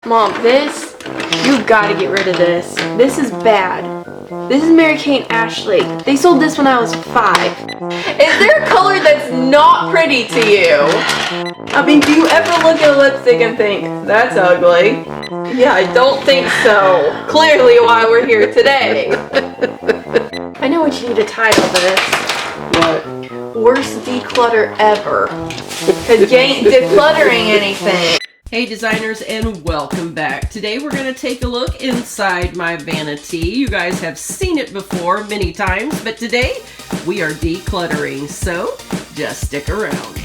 Mom, you gotta get rid of this. This is bad. This is Mary-Kate and Ashley. They sold this when I was 5. Is there a color that's not pretty to you? I mean, do you ever look at a lipstick and think, that's ugly? Yeah, I don't think so. Clearly why we're here today. I know what you need to title this. What? Worst declutter ever. Because you ain't decluttering anything. Hey designers, and welcome back. Today we're going to take a look inside my vanity. You guys have seen it before many times, but today we are decluttering, so just stick around.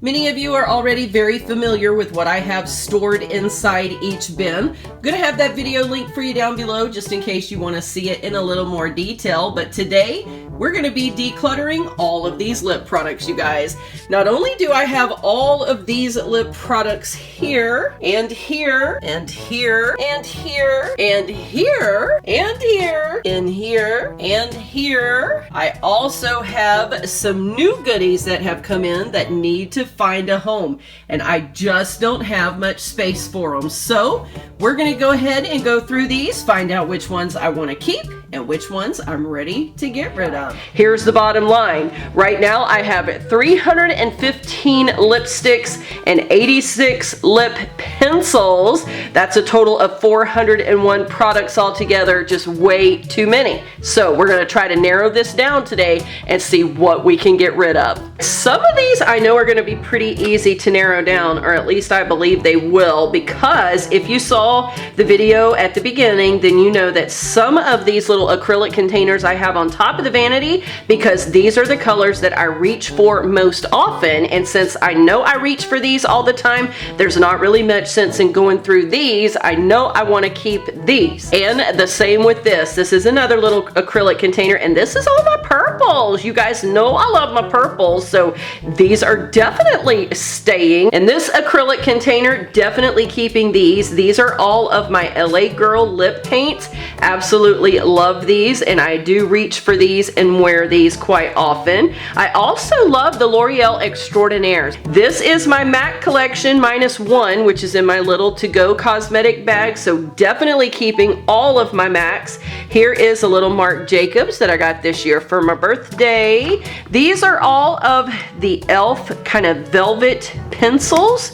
Many of you are already very familiar with what I have stored inside each bin. I'm going to have that video link for you down below just in case you want to see it in a little more detail. But today we're going to be decluttering all of these lip products, you guys. Not only do I have all of these lip products here, and here, and here, and here, and here, and here, and here, and here, I also have some new goodies that have come in that need to find a home, and I just don't have much space for them. So we're going to go ahead and go through these, find out which ones I want to keep and which ones I'm ready to get rid of. Here's the bottom line. Right now I have 315 lipsticks and 86 lip pencils. That's a total of 401 products altogether, just way too many. So we're going to try to narrow this down today and see what we can get rid of. Some of these I know are going to be pretty easy to narrow down, or at least I believe they will, because if you saw the video at the beginning, then you know that some of these little acrylic containers I have on top of the vanity, because these are the colors that I reach for most often, and since I know I reach for these all the time, there's not really much sense in going through these. I know I want to keep these. And the same with this. This is another little acrylic container, and this is all my purples. You guys know I love my purples, so these are definitely staying. And this acrylic container, definitely keeping these. These are all of my LA Girl lip paints. Absolutely love these, and I do reach for these and wear these quite often. I also love the L'Oreal Extraordinaires. This is my MAC collection -1, which is in my little to-go cosmetic bag, so definitely keeping all of my MACs. Here is a little Marc Jacobs that I got this year for my birthday. These are all of the e.l.f. kind of velvet pencils,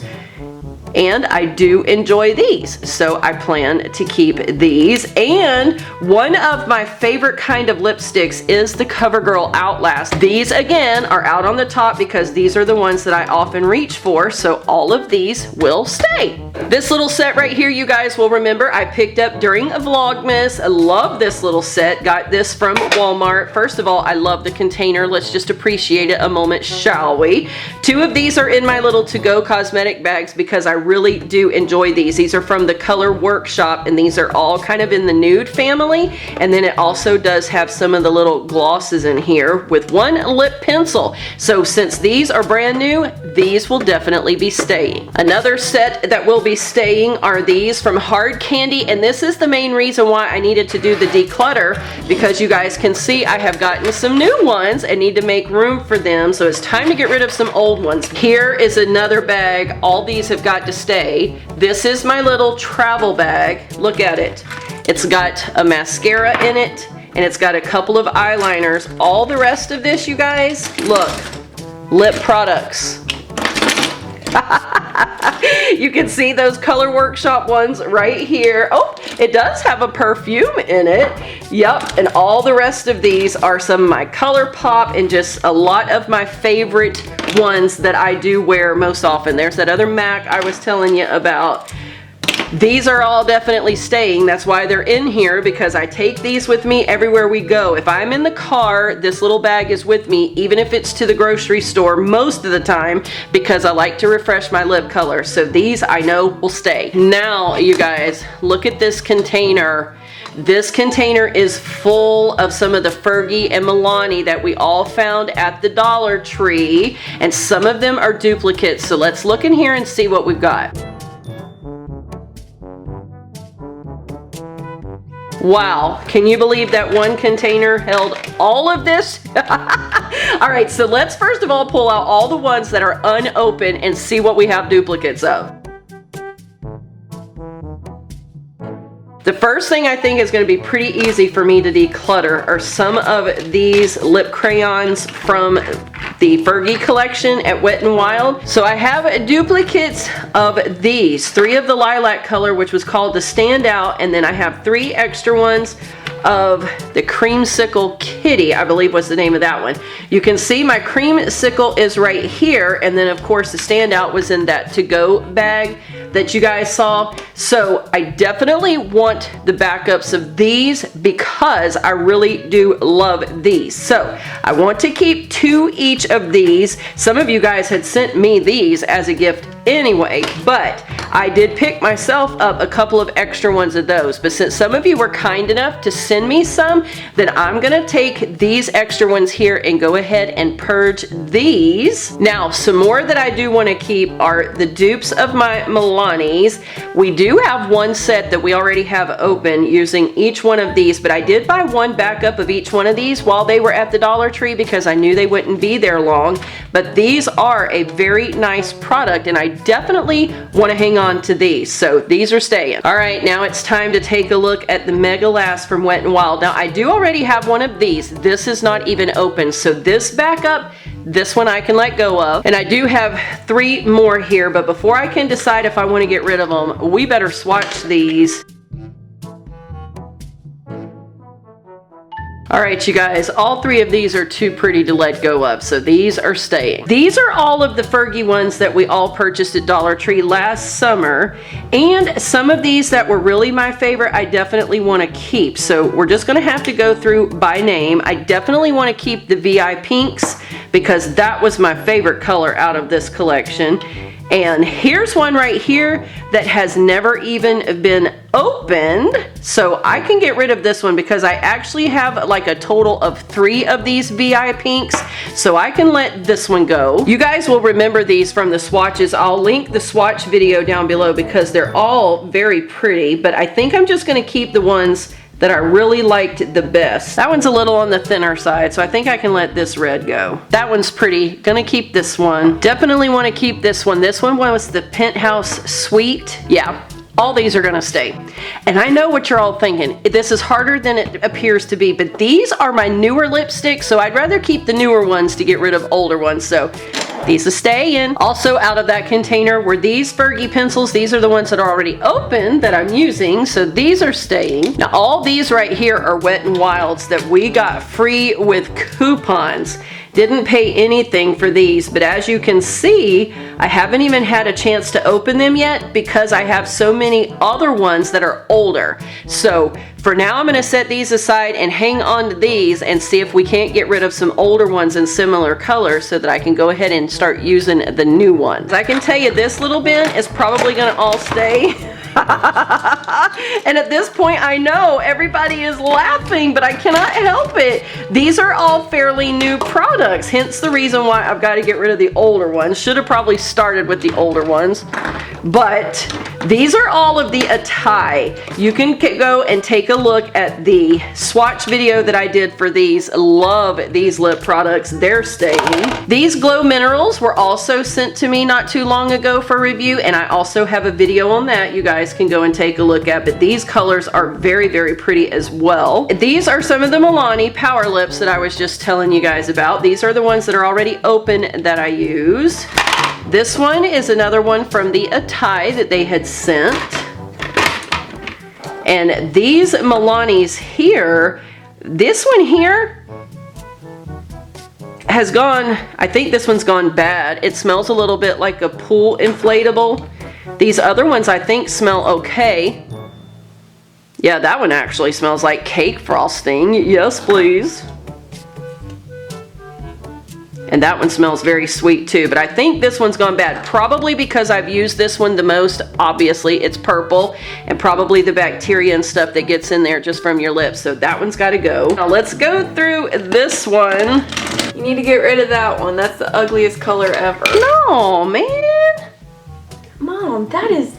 and I do enjoy these, so I plan to keep these. And one of my favorite kind of lipsticks is the CoverGirl Outlast. These again are out on the top because these are the ones that I often reach for, so all of these will stay. This little set right here, you guys will remember I picked up during a Vlogmas. I love this little set. Got this from Walmart. First of all, I love the container. Let's just appreciate it a moment, shall we? 2 of these are in my little to-go cosmetic bags because I really do enjoy these. These are from the Color Workshop, and these are all kind of in the nude family. And then it also does have some of the little glosses in here with 1 lip pencil. So since these are brand new, these will definitely be staying. Another set that will be staying are these from Hard Candy, and this is the main reason why I needed to do the declutter, because you guys can see I have gotten some new ones and need to make room for them, so it's time to get rid of some old ones. Here is another bag. All these have got to stay. This is my little travel bag. Look at it. It's got a mascara in it, and it's got a couple of eyeliners. All the rest of this, you guys, look, lip products. You can see those Color Workshop ones right here. Oh, it does have a perfume in it. Yep, and all the rest of these are some of my ColourPop and just a lot of my favorite ones that I do wear most often. There's that other MAC I was telling you about. These are all definitely staying. That's why they're in here, because I take these with me everywhere we go. If I'm in the car, this little bag is with me, even if it's to the grocery store most of the time, because I like to refresh my lip color. So these I know will stay. Now, you guys, look at this container. This container is full of some of the Fergie and Milani that we all found at the Dollar Tree, and some of them are duplicates. So let's look in here and see what we've got. Wow, can you believe that one container held all of this? All right, so let's first of all pull out all the ones that are unopened and see what we have duplicates of. The first thing I think is going to be pretty easy for me to declutter are some of these lip crayons from the Fergie collection at Wet n Wild. So I have duplicates of these, 3 of the lilac color, which was called the Standout, and then I have 3 extra ones of the Creamsicle Kitty, I believe was the name of that one. You can see my Creamsicle is right here, and then of course the Standout was in that to-go bag that you guys saw. So I definitely want the backups of these because I really do love these. So I want to keep 2 each of these. Some of you guys had sent me these as a gift anyway, but I did pick myself up a couple of extra ones of those. But since some of you were kind enough to send me some, then I'm gonna take these extra ones here and go ahead and purge these. Now, some more that I do want to keep are the dupes of my Milani's. We do have one set that we already have open using each one of these, but I did buy one backup of each one of these while they were at the Dollar Tree because I knew they wouldn't be there long. But these are a very nice product, and I definitely want to hang on to these. So these are staying. All right, now it's time to take a look at the Mega Last from Wet n Wild. Now I do already have one of these. This is not even open, so this backup, this one I can let go of. And I do have 3 more here, but before I can decide if I want to get rid of them, we better swatch these. All right, you guys, all 3 of these are too pretty to let go of, so these are staying. These are all of the Fergie ones that we all purchased at Dollar Tree last summer, and some of these that were really my favorite I definitely want to keep. So we're just going to have to go through by name. I definitely want to keep the VI Pinks because that was my favorite color out of this collection. And here's one right here that has never even been opened. So I can get rid of this one because I actually have like a total of 3 of these VI Pinks. So I can let this one go. You guys will remember these from the swatches. I'll link the swatch video down below because they're all very pretty. But I think I'm just going to keep the ones that I really liked the best. That one's a little on the thinner side, so I think I can let this red go. That one's pretty. Gonna keep this one. Definitely want to keep this one. This one was the Penthouse Sweet. Yeah, all these are gonna stay. And I know what you're all thinking. This is harder than it appears to be, but these are my newer lipsticks, so I'd rather keep the newer ones to get rid of older ones. So these will stay in. Also out of that container were these Fergie pencils. These are the ones that are already open that I'm using, so these are staying. Now all these right here are Wet n Wilds that we got free with coupons. Didn't pay anything for these, but as you can see, I haven't even had a chance to open them yet because I have so many other ones that are older. So for now, I'm gonna set these aside and hang on to these and see if we can't get rid of some older ones in similar colors so that I can go ahead and start using the new ones. I can tell you this little bin is probably gonna all stay. And at this point, I know everybody is laughing, but I cannot help it. These are all fairly new products, hence the reason why I've got to get rid of the older ones. Should have probably started with the older ones. But these are all of the Itay. You can go and take a look at the swatch video that I did for these. Love these lip products. They're staying. These Glow Minerals were also sent to me not too long ago for review, and I also have a video on that you guys can go and take a look at, but these colors are very, very pretty as well. These are some of the Milani Power Lips that I was just telling you guys about. These are the ones that are already open that I use. This one is another one from the Itay that they had sent. And these Milani's here, this one here has gone, I think this one's gone bad. It smells a little bit like a pool inflatable. These other ones I think smell okay. Yeah, that one actually smells like cake frosting. Yes, please. And that one smells very sweet too, but I think this one's gone bad. Probably because I've used this one the most. Obviously, it's purple, and probably the bacteria and stuff that gets in there just from your lips. So that one's got to go. Now let's go through this one. You need to get rid of that one. That's the ugliest color ever. No, man. Mom, that is...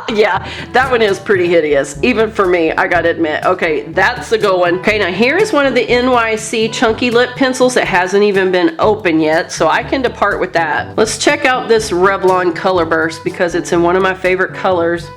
Yeah, that one is pretty hideous. Even for me, I gotta admit. Okay, that's a good one. Okay, now here is one of the NYC chunky lip pencils that hasn't even been opened yet, so I can depart with that. Let's check out this Revlon Color Burst because it's in one of my favorite colors.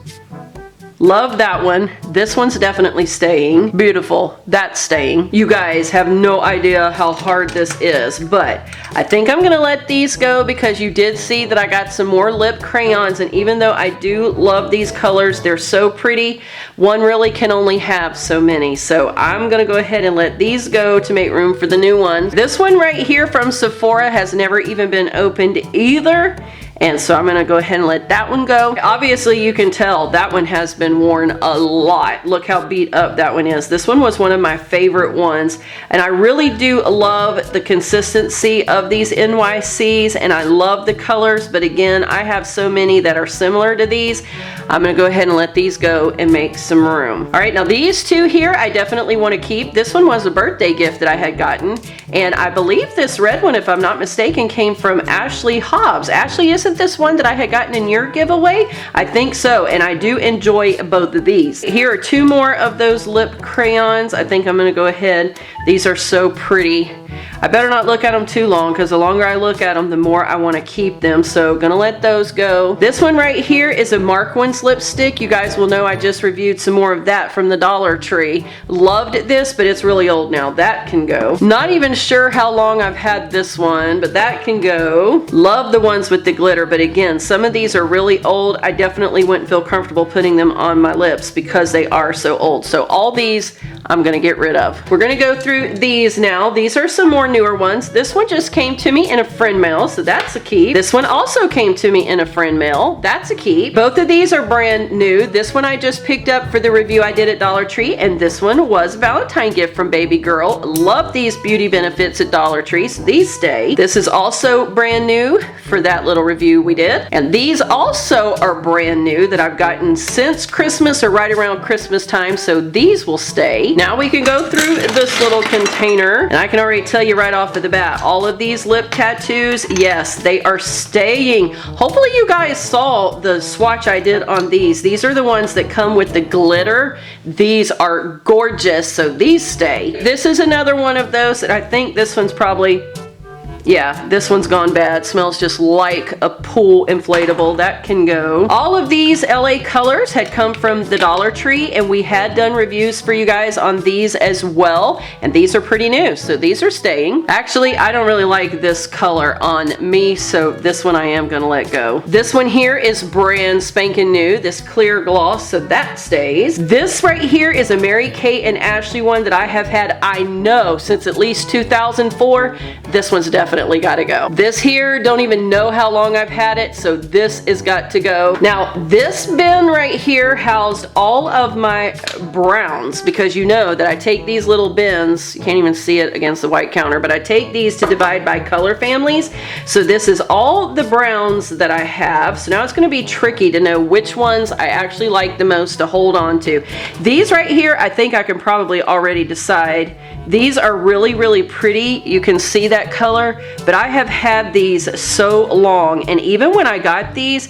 Love that one. This one's definitely staying. Beautiful. That's staying. You guys have no idea how hard this is, but I think I'm gonna let these go because you did see that I got some more lip crayons, and even though I do love these colors, they're so pretty, one really can only have so many. So I'm gonna go ahead and let these go to make room for the new one. This one right here from Sephora has never even been opened either. And so I'm gonna go ahead and let that one go. Obviously you can tell that one has been worn a lot. Look how beat up that one is. This one was one of my favorite ones. And I really do love the consistency of these NYCs, and I love the colors, but again, I have so many that are similar to these. I'm gonna go ahead and let these go and make some room. All right, now these two here, I definitely wanna keep. This one was a birthday gift that I had gotten, and I believe this red one, if I'm not mistaken, came from Ashley Hobbs. Ashley, isn't this one that I had gotten in your giveaway? I think so, and I do enjoy both of these. Here are two more of those lip crayons. I think I'm gonna go ahead. These are so pretty. I better not look at them too long because the longer I look at them, the more I want to keep them. So gonna let those go. This one right here is a Mark One's lipstick. You guys will know I just reviewed some more of that from the Dollar Tree. Loved this, but it's really old now. That can go. Not even sure how long I've had this one, but that can go. Love the ones with the glitter, but again, some of these are really old. I definitely wouldn't feel comfortable putting them on my lips because they are so old. So all these I'm gonna get rid of. We're gonna go through these now. These are some more newer ones. This one just came to me in a friend mail, so that's a keep. This one also came to me in a friend mail. That's a keep. Both of these are brand new. This one I just picked up for the review I did at Dollar Tree, and this one was a Valentine gift from baby girl. Love these beauty benefits at Dollar Tree, so these stay. This is also brand new for that little review we did. And these also are brand new that I've gotten since Christmas or right around Christmas time, so these will stay. Now we can go through this little container, and I can already tell you right off of the bat, all of these lip tattoos, yes, they are staying. Hopefully you guys saw the swatch I did on these. These are the ones that come with the glitter. These are gorgeous, so these stay. This is another one of those that I think this one's probably, yeah, this one's gone bad. Smells just like a pool inflatable. That can go. All of these LA colors had come from the Dollar Tree, and we had done reviews for you guys on these as well, and these are pretty new, so these are staying. Actually, I don't really like this color on me, so this one I am gonna let go. This one here is brand spanking new, this clear gloss, so that stays. This right here is a Mary-Kate and Ashley one that I have had, I know, since at least 2004. This one's definitely gotta go. This here, don't even know how long I've had it, so this has got to go. Now, this bin right here housed all of my browns, because you know that I take these little bins, you can't even see it against the white counter, but I take these to divide by color families. So this is all the browns that I have. So now it's gonna be tricky to know which ones I actually like the most to hold on to. These right here, I think I can probably already decide. These are really, really pretty. You can see that color, but I have had these so long, and even when I got these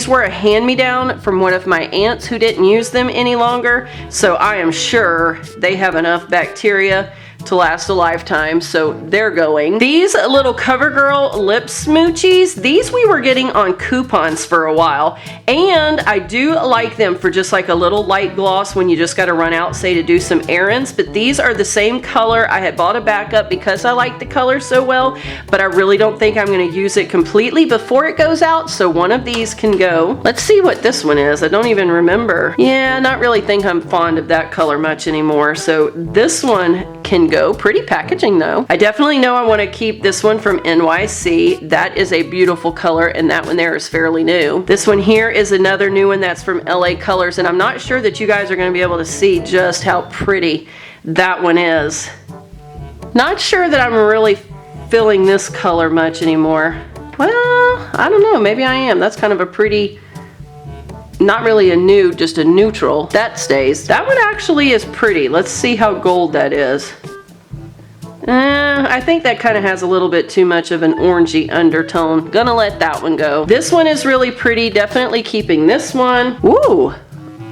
were a hand-me-down from one of my aunts who didn't use them any longer, so I am sure they have enough bacteria to last a lifetime, so they're going. These little CoverGirl lip smoochies, these we were getting on coupons for a while, and I do like them for just like a little light gloss when you just got to run out, say, to do some errands, but these are the same color. I had bought a backup because I like the color so well, but I really don't think I'm going to use it completely before it goes out, so one of these can go. Let's see what this one is. I don't even remember. Yeah, not really think I'm fond of that color much anymore, so this one can go. Pretty packaging though. I definitely know I want to keep this one from NYC. That is a beautiful color, and that one there is fairly new. This one here is another new one that's from LA Colors, and I'm not sure that you guys are going to be able to see just how pretty that one is. Not sure that I'm really feeling this color much anymore. Well, I don't know, maybe I am. That's kind of a pretty, not really a nude, just a neutral. That stays. That one actually is pretty. Let's see how gold that is. I think that kind of has a little bit too much of an orangey undertone. Gonna let that one go. This one is really pretty. Definitely keeping this one. Ooh,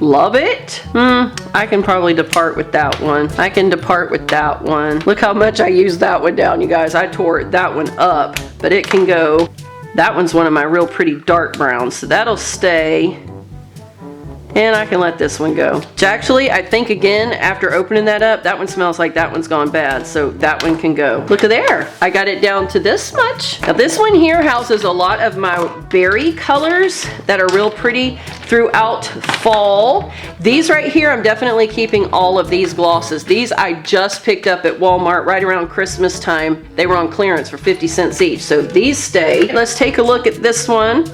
love it. I can probably depart with that one. I can depart with that one. Look how much I used that one down, you guys. I tore that one up, but it can go. That one's one of my real pretty dark browns, so that'll stay. And I can let this one go. Which actually, I think again, after opening that up, that one smells like that one's gone bad. So that one can go. Look at there. I got it down to this much. Now this one here houses a lot of my berry colors that are real pretty throughout fall. These right here, I'm definitely keeping all of these glosses. These I just picked up at Walmart right around Christmas time. They were on clearance for 50 cents each. So these stay. Let's take a look at this one.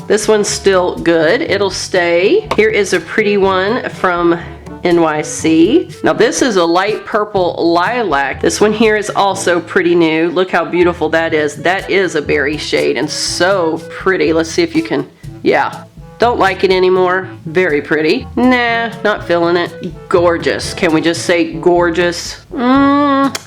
This one's still good. It'll stay. Here is a pretty one from NYC. Now this is a light purple lilac. This one here is also pretty new. Look how beautiful that is. That is a berry shade and so pretty. Let's see if you can, yeah. Don't like it anymore. Very pretty. Nah, not feeling it. Gorgeous. Can we just say gorgeous?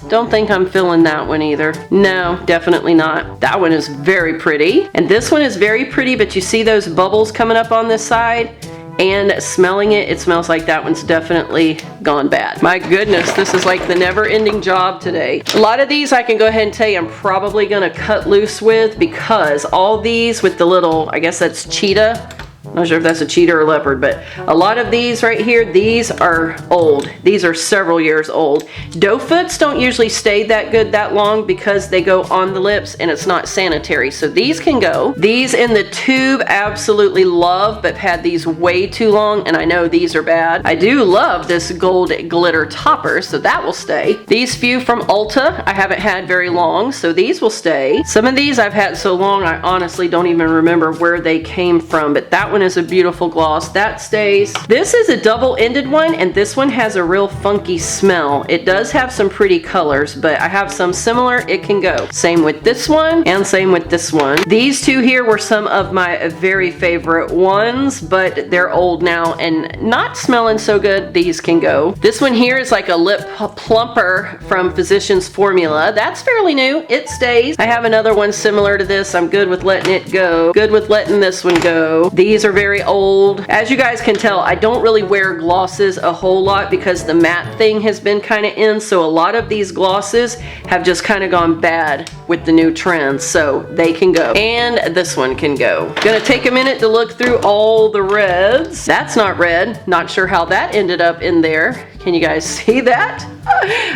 Don't think I'm feeling that one either. No, definitely not. That one is very pretty. And this one is very pretty, but you see those bubbles coming up on this side? And smelling it, it smells like that one's definitely gone bad. My goodness, this is like the never-ending job today. A lot of these I can go ahead and tell you I'm probably gonna cut loose with because all these with the little, I guess that's cheetah. Not sure if that's a cheetah or leopard, but a lot of these right here, these are old. These are several years old. Doe foots don't usually stay that good that long because they go on the lips and it's not sanitary. So these can go. These in the tube, absolutely love, but had these way too long and I know these are bad. I do love this gold glitter topper, so that will stay. These few from Ulta, I haven't had very long, so these will stay. Some of these I've had so long, I honestly don't even remember where they came from, but that one is a beautiful gloss. That stays. This is a double-ended one, and this one has a real funky smell. It does have some pretty colors, but I have some similar. It can go. Same with this one, and same with this one. These two here were some of my very favorite ones, but they're old now and not smelling so good. These can go. This one here is like a lip plumper from Physicians Formula. That's fairly new. It stays. I have another one similar to this. I'm good with letting it go. Good with letting this one go. These are very old. As you guys can tell, I don't really wear glosses a whole lot because the matte thing has been kind of in, so a lot of these glosses have just kind of gone bad with the new trends, so they can go. And this one can go. Gonna take a minute to look through all the reds. That's not red. Not sure how that ended up in there. Can you guys see that?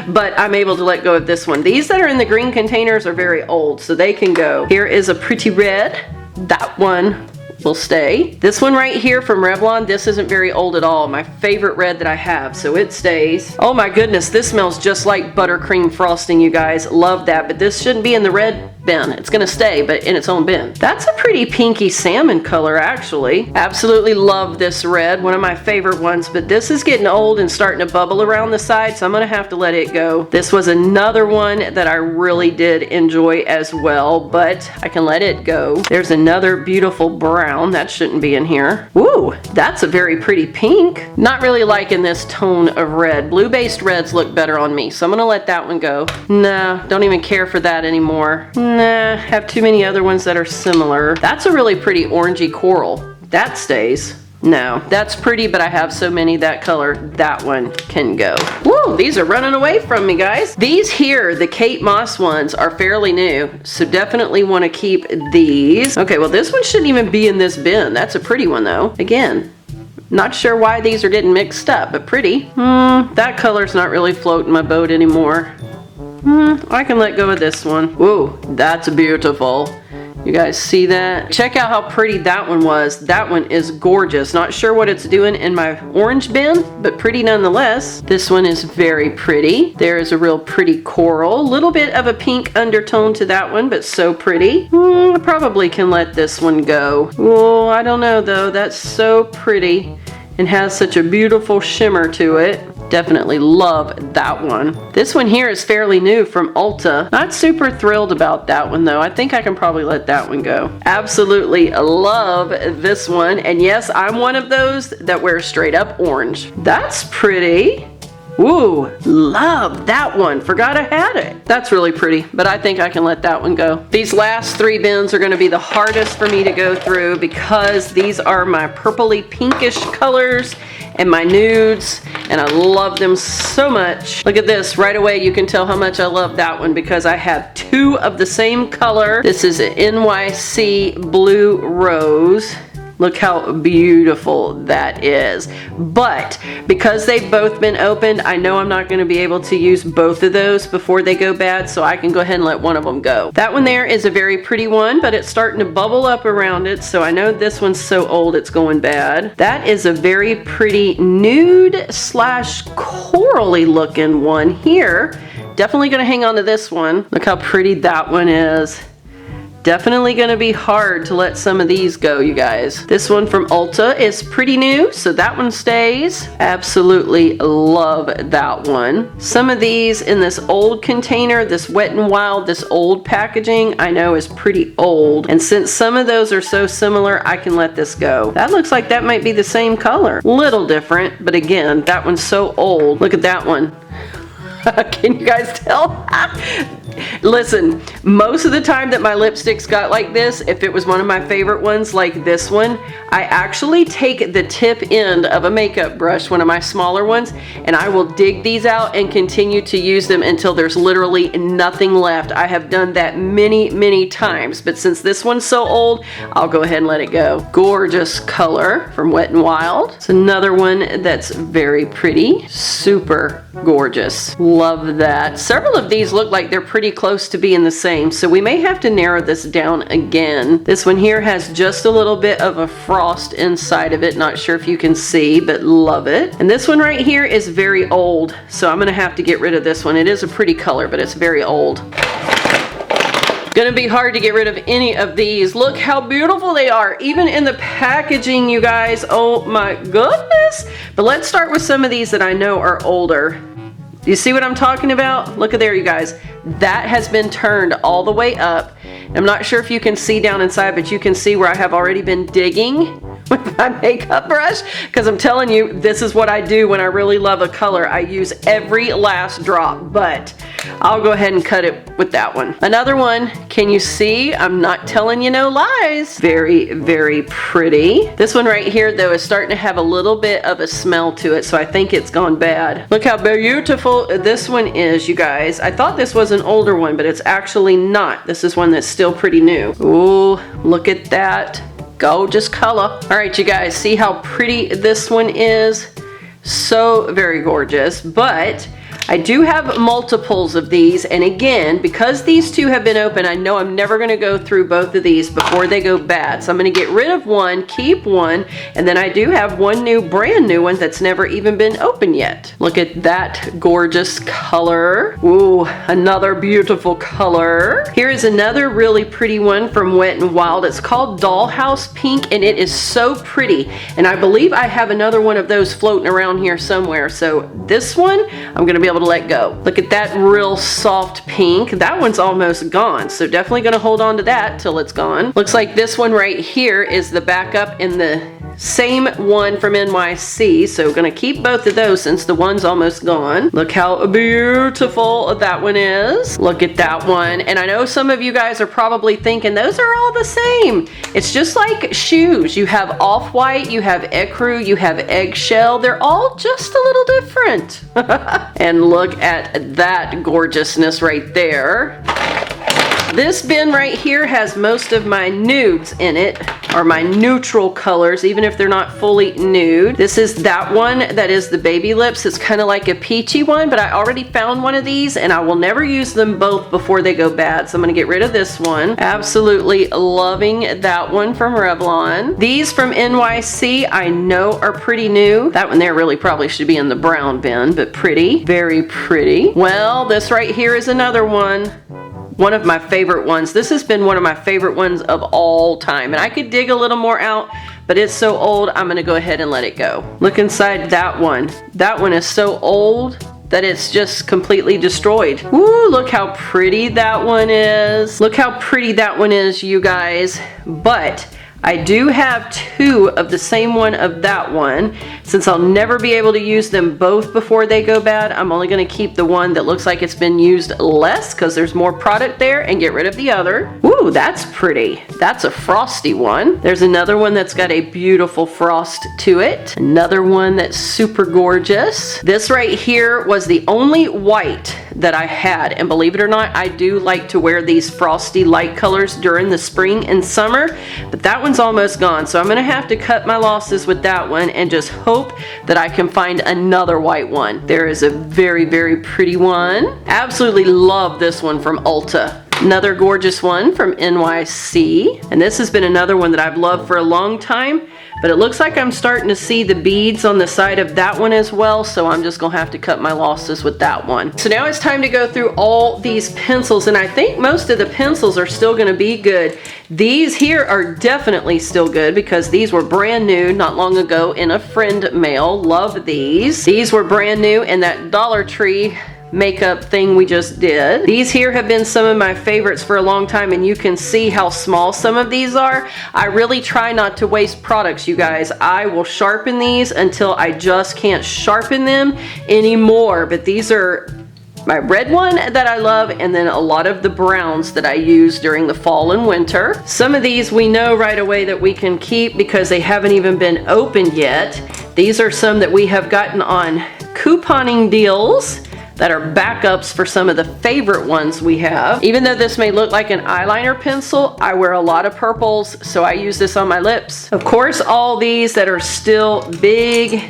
But I'm able to let go of this one. These that are in the green containers are very old, so they can go. Here is a pretty red. That one will stay. This one right here from Revlon, this isn't very old at all. My favorite red that I have, so it stays. Oh my goodness, this smells just like buttercream frosting, you guys. Love that, but this shouldn't be in the red bin. It's gonna stay, but in its own bin. That's a pretty pinky salmon color, actually. Absolutely love this red, one of my favorite ones, but this is getting old and starting to bubble around the side, so I'm gonna have to let it go. This was another one that I really did enjoy as well, but I can let it go. There's another beautiful brown. That shouldn't be in here. Ooh, that's a very pretty pink. Not really liking this tone of red. Blue-based reds look better on me, so I'm gonna let that one go. Nah, don't even care for that anymore. Nah, have too many other ones that are similar. That's a really pretty orangey coral. That stays. No, that's pretty, but I have so many that color. That one can go. Woo, these are running away from me, guys. These here, the Kate Moss ones, are fairly new, so definitely want to keep these. Okay, well, this one shouldn't even be in this bin. That's a pretty one, though. Again, not sure why these are getting mixed up, but pretty. That color's not really floating my boat anymore. I can let go of this one. Whoa, that's beautiful. You guys see that? Check out how pretty that one was. That one is gorgeous. Not sure what it's doing in my orange bin, but pretty nonetheless. This one is very pretty. There is a real pretty coral. A little bit of a pink undertone to that one, but so pretty. I probably can let this one go. Oh, I don't know though. That's so pretty and has such a beautiful shimmer to it. Definitely love that one. This one here is fairly new from Ulta. Not super thrilled about that one though. I think I can probably let that one go. Absolutely love this one. And yes, I'm one of those that wears straight up orange. That's pretty. Ooh, love that one. Forgot I had it. That's really pretty, but I think I can let that one go. These last 3 bins are gonna be the hardest for me to go through because these are my purpley pinkish colors and my nudes, and I love them so much. Look at this, right away you can tell how much I love that one because I have 2 of the same color. This is an NYC Blue Rose. Look how beautiful that is. But because they've both been opened, I know I'm not gonna be able to use both of those before they go bad, so I can go ahead and let one of them go. That one there is a very pretty one, but it's starting to bubble up around it, so I know this one's so old it's going bad. That is a very pretty nude slash corally looking one here. Definitely gonna hang on to this one. Look how pretty that one is. Definitely gonna be hard to let some of these go, you guys. This one from Ulta is pretty new, so that one stays. Absolutely love that one. Some of these in this old container, this Wet n Wild, this old packaging, I know is pretty old. And since some of those are so similar, I can let this go. That looks like that might be the same color. Little different, but again, that one's so old. Look at that one. Can you guys tell? Listen, most of the time that my lipsticks got like this, if it was one of my favorite ones like this one, I actually take the tip end of a makeup brush, one of my smaller ones, and I will dig these out and continue to use them until there's literally nothing left. I have done that many, many times, but since this one's so old, I'll go ahead and let it go. Gorgeous color from Wet n Wild. It's another one that's very pretty. Super gorgeous. Love that. Several of these look like they're pretty close to being the same, so we may have to narrow this down again. This one here has just a little bit of a frost inside of it. Not sure if you can see, but love it. And this one right here is very old, so I'm gonna have to get rid of this one. It is a pretty color, but it's very old. Gonna be hard to get rid of any of these. Look how beautiful they are, even in the packaging, you guys. Oh my goodness. But let's start with some of these that I know are older. You see what I'm talking about? Look at there, you guys. That has been turned all the way up. I'm not sure if you can see down inside, but you can see where I have already been digging with my makeup brush, because I'm telling you, this is what I do when I really love a color. I use every last drop, but I'll go ahead and cut it with that one. Another one, can you see? I'm not telling you no lies. Very, very pretty. This one right here, though, is starting to have a little bit of a smell to it, so I think it's gone bad. Look how beautiful this one is, you guys. I thought this was an older one, but it's actually not. This is one that's still pretty new. Ooh, look at that. Gorgeous color. All right, you guys, see how pretty this one is? So very gorgeous, but I do have multiples of these, and again, because these 2 have been open, I know I'm never gonna go through both of these before they go bad. So I'm gonna get rid of one, keep one, and then I do have one new, brand new one that's never even been open yet. Look at that gorgeous color. Ooh, another beautiful color. Here is another really pretty one from Wet n Wild. It's called Dollhouse Pink, and it is so pretty. And I believe I have another one of those floating around here somewhere. So this one, I'm gonna be able to let go. Look at that real soft pink. That one's almost gone, so definitely gonna hold on to that till it's gone. Looks like this one right here is the backup in the same one from NYC, so gonna keep both of those since the one's almost gone. Look how beautiful that one is. Look at that one. And I know some of you guys are probably thinking those are all the same. It's just like shoes. You have off-white, you have ecru, you have eggshell. They're all just a little different. And look at that gorgeousness right there. This bin right here has most of my nudes in it, or my neutral colors, even if they're not fully nude. This is that one that is the baby lips. It's kind of like a peachy one, but I already found one of these and I will never use them both before they go bad. So I'm gonna get rid of this one. Absolutely loving that one from Revlon. These from NYC I know are pretty new. That one there really probably should be in the brown bin, but pretty, very pretty. Well, this right here is another one. One of my favorite ones. This has been one of my favorite ones of all time. And I could dig a little more out, but it's so old, I'm gonna go ahead and let it go. Look inside that one. That one is so old that it's just completely destroyed. Woo, look how pretty that one is. Look how pretty that one is, you guys. But I do have 2 of the same one of that one. Since I'll never be able to use them both before they go bad, I'm only going to keep the one that looks like it's been used less because there's more product there, and get rid of the other. Ooh, that's pretty. That's a frosty one. There's another one that's got a beautiful frost to it. Another one that's super gorgeous. This right here was the only white that I had, and believe it or not, I do like to wear these frosty light colors during the spring and summer, but that one's almost gone, so I'm gonna have to cut my losses with that one and just hope that I can find another white one. There is a very, very pretty one. Absolutely love this one from Ulta. Another gorgeous one from NYC, and this has been another one that I've loved for a long time, but it looks like I'm starting to see the beads on the side of that one as well, so I'm just gonna have to cut my losses with that one. So now it's time to go through all these pencils, and I think most of the pencils are still gonna be good. These here are definitely still good because these were brand new not long ago in a friend mail. Love these. These were brand new in that Dollar Tree makeup thing we just did. These here have been some of my favorites for a long time, and you can see how small some of these are. I really try not to waste products, you guys. I will sharpen these until I just can't sharpen them anymore, but these are my red one that I love, and then a lot of the browns that I use during the fall and winter. Some of these we know right away that we can keep because they haven't even been opened yet. These are some that we have gotten on couponing deals that are backups for some of the favorite ones we have. Even though this may look like an eyeliner pencil, I wear a lot of purples, so I use this on my lips. Of course, all these that are still big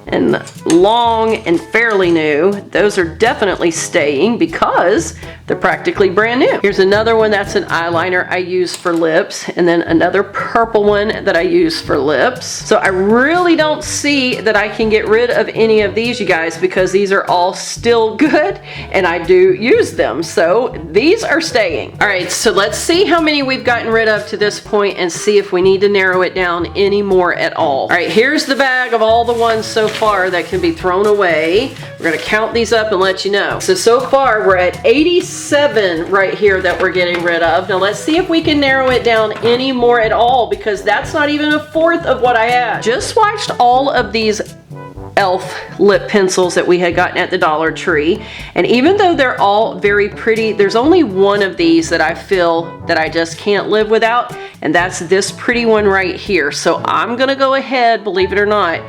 and long and fairly new, those are definitely staying because they're practically brand new. Here's another one that's an eyeliner I use for lips, and then another purple one that I use for lips. So I really don't see that I can get rid of any of these, you guys, because these are all still good and I do use them. So these are staying. All right, so let's see how many we've gotten rid of to this point and see if we need to narrow it down any more at all. All right, here's the bag of all the ones so far that can be thrown away. We're gonna count these up and let you know. So far we're at 87 right here that we're getting rid of. Now let's see if we can narrow it down any more at all, because that's not even a fourth of what I had. Just swatched all of these e.l.f. lip pencils that we had gotten at the Dollar Tree, and even though they're all very pretty, there's only one of these that I feel that I just can't live without, and that's this pretty one right here. So I'm gonna go ahead, believe it or not,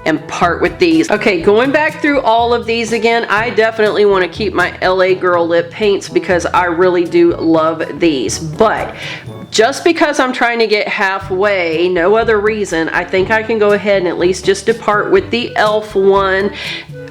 and part with these. Okay, going back through all of these again, I definitely want to keep my LA Girl lip paints because I really do love these. But just because I'm trying to get halfway, no other reason, I think I can go ahead and at least just depart with the e.l.f. one.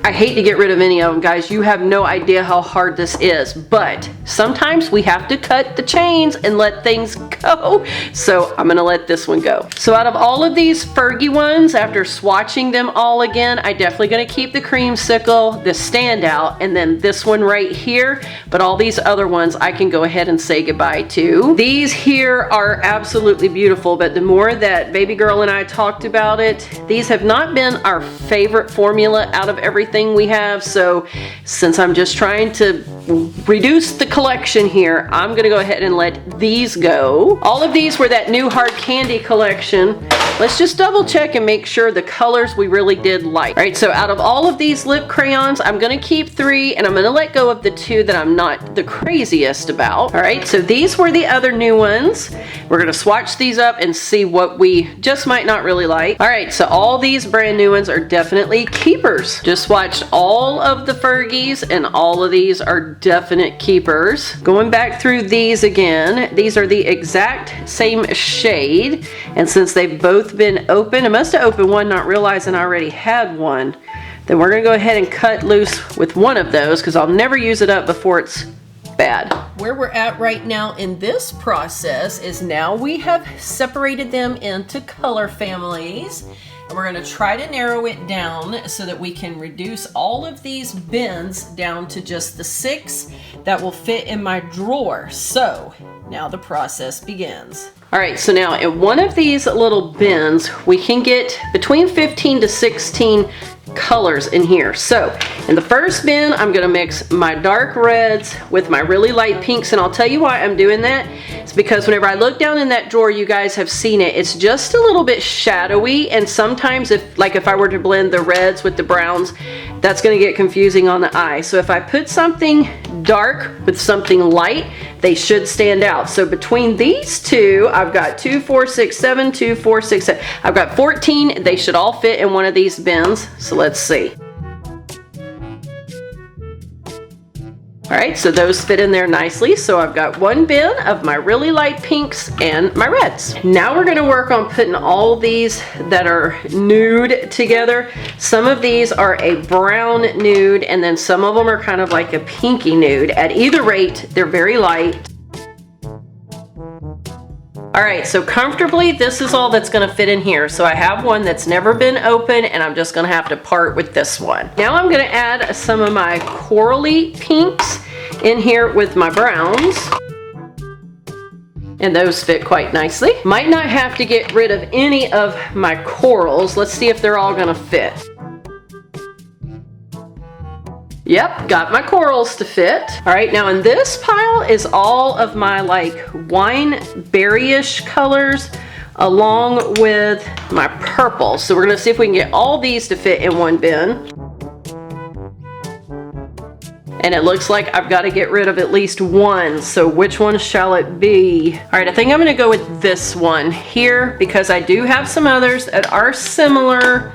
I hate to get rid of any of them, guys. You have no idea how hard this is, but sometimes we have to cut the chains and let things go. So I'm gonna let this one go. So out of all of these Fergie ones, after swatching them all again, I definitely gonna keep the creamsicle, the standout, and then this one right here. But all these other ones I can go ahead and say goodbye to. These here are absolutely beautiful, but the more that baby girl and I talked about it, these have not been our favorite formula out of everything we have. So since I'm just trying to reduce the collection here, I'm gonna go ahead and let these go. All of these were that new hard candy collection. Let's just double check and make sure the colors we really did like. All right, so out of all of these lip crayons, I'm gonna keep 3 and I'm gonna let go of the 2 that I'm not the craziest about. All right, so these were the other new ones. We're gonna swatch these up and see what we just might not really like. All right, so all these brand new ones are definitely keepers. Just swatched all of the Fergies and all of these are definite keepers. Going back through these again, these are the exact same shade, and since they've both been open, I must have opened one not realizing I already had one, then we're gonna go ahead and cut loose with one of those because I'll never use it up before it's bad. Where we're at right now in this process is now we have separated them into color families, and we're going to try to narrow it down so that we can reduce all of these bins down to just the 6 that will fit in my drawer. So now the process begins. All right, so now in one of these little bins, we can get between 15 to 16 colors in here. So in the first bin, I'm gonna mix my dark reds with my really light pinks, and I'll tell you why I'm doing that. It's because whenever I look down in that drawer, you guys have seen it, it's just a little bit shadowy, and sometimes if I were to blend the reds with the browns, that's gonna get confusing on the eye. So if I put something dark with something light, they should stand out. So between these two, I've got 2, 4, 6, 7, 2, 4, 6, 7. I've got 14. They should all fit in one of these bins. So let's see. All right, so those fit in there nicely. So I've got one bin of my really light pinks and my reds. Now we're gonna work on putting all these that are nude together. Some of these are a brown nude, and then some of them are kind of like a pinky nude. At either rate, they're very light. All right, so comfortably, this is all that's gonna fit in here. So I have one that's never been opened, and I'm just gonna have to part with this one. Now I'm gonna add some of my corally pinks in here with my browns. And those fit quite nicely. Might not have to get rid of any of my corals. Let's see if they're all gonna fit. Yep, got my corals to fit. All right, now in this pile is all of my like wine berry-ish colors along with my purple. So we're gonna see if we can get all these to fit in one bin. And it looks like I've got to get rid of at least one. So which one shall it be? All right, I think I'm gonna go with this one here because I do have some others that are similar.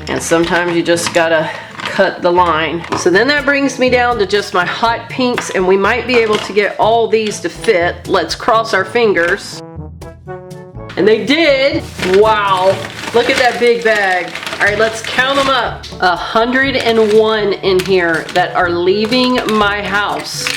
And sometimes you just gotta cut the line. So then that brings me down to just my hot pinks, and we might be able to get all these to fit. Let's cross our fingers. And they did. Wow, look at that big bag. All right, let's count them up. 101 in here that are leaving my house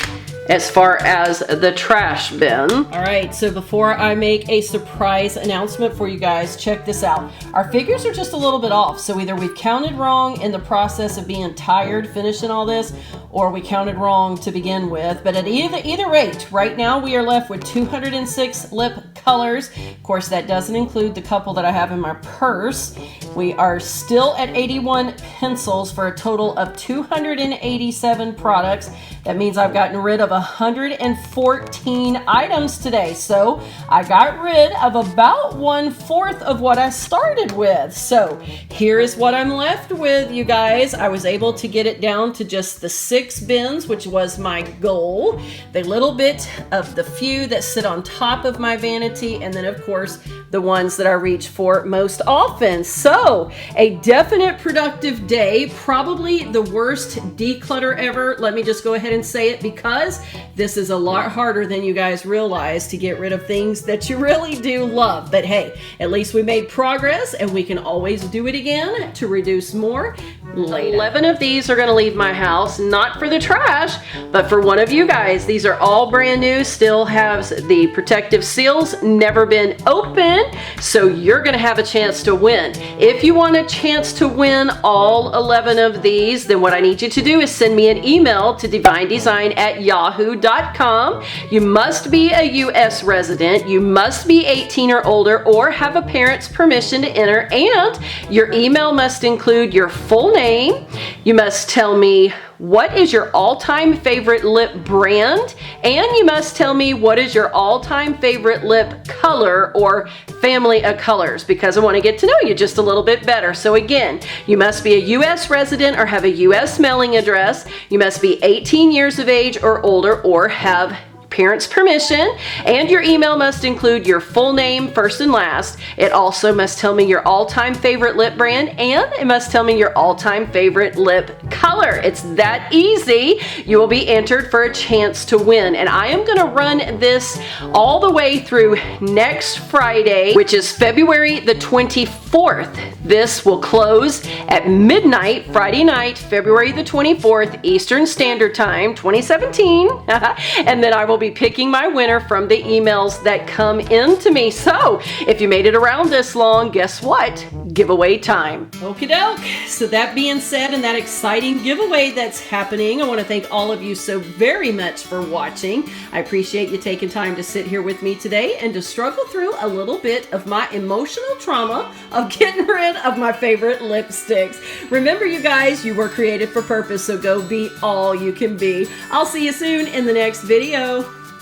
as far as the trash bin. All right, so before I make a surprise announcement for you guys, check this out. Our figures are just a little bit off. So either we've counted wrong in the process of being tired finishing all this, or we counted wrong to begin with. But at either rate, right now we are left with 206 lip colors. Of course, that doesn't include the couple that I have in my purse. We are still at 81 pencils for a total of 287 products. That means I've gotten rid of 114 items today. So I got rid of about 1/4 of what I started with. So here is what I'm left with, you guys. I was able to get it down to just the 6 bins, which was my goal. The little bit of the few that sit on top of my vanity, and then of course the ones that I reach for most often. So a definite productive day, probably the worst declutter ever. Let me just go ahead and say it, because this is a lot harder than you guys realize to get rid of things that you really do love. But hey, at least we made progress, and we can always do it again to reduce more later. 11 of these are gonna leave my house, not for the trash, but for one of you guys. These are all brand new, still has the protective seals, never been opened, so you're gonna have a chance to win. If you want a chance to win all 11 of these, then what I need you to do is send me an email to DeeVineDesign@yahoo.com. You must be a US resident, you must be 18 or older, or have a parent's permission to enter, and your email must include your full name. You must tell me what is your all-time favorite lip brand, and you must tell me what is your all-time favorite lip color or family of colors, because I want to get to know you just a little bit better. So again, you must be a US resident or have a US mailing address. You must be 18 years of age or older, or have parents' permission, and your email must include your full name, first and last. It also must tell me your all-time favorite lip brand, and it must tell me your all-time favorite lip color. It's that easy. You will be entered for a chance to win, and I am gonna run this all the way through next Friday, which is February the 24th. This will close at midnight, Friday night, February the 24th, Eastern Standard Time, 2017, and then I will be picking my winner from the emails that come in to me. So if you made it around this long, guess what? Giveaway time. Okie doke. So that being said, and that exciting giveaway that's happening, I want to thank all of you so very much for watching. I appreciate you taking time to sit here with me today and to struggle through a little bit of my emotional trauma of of getting rid of my favorite lipsticks. Remember, you guys, you were created for purpose, so go be all you can be. I'll see you soon in the next video.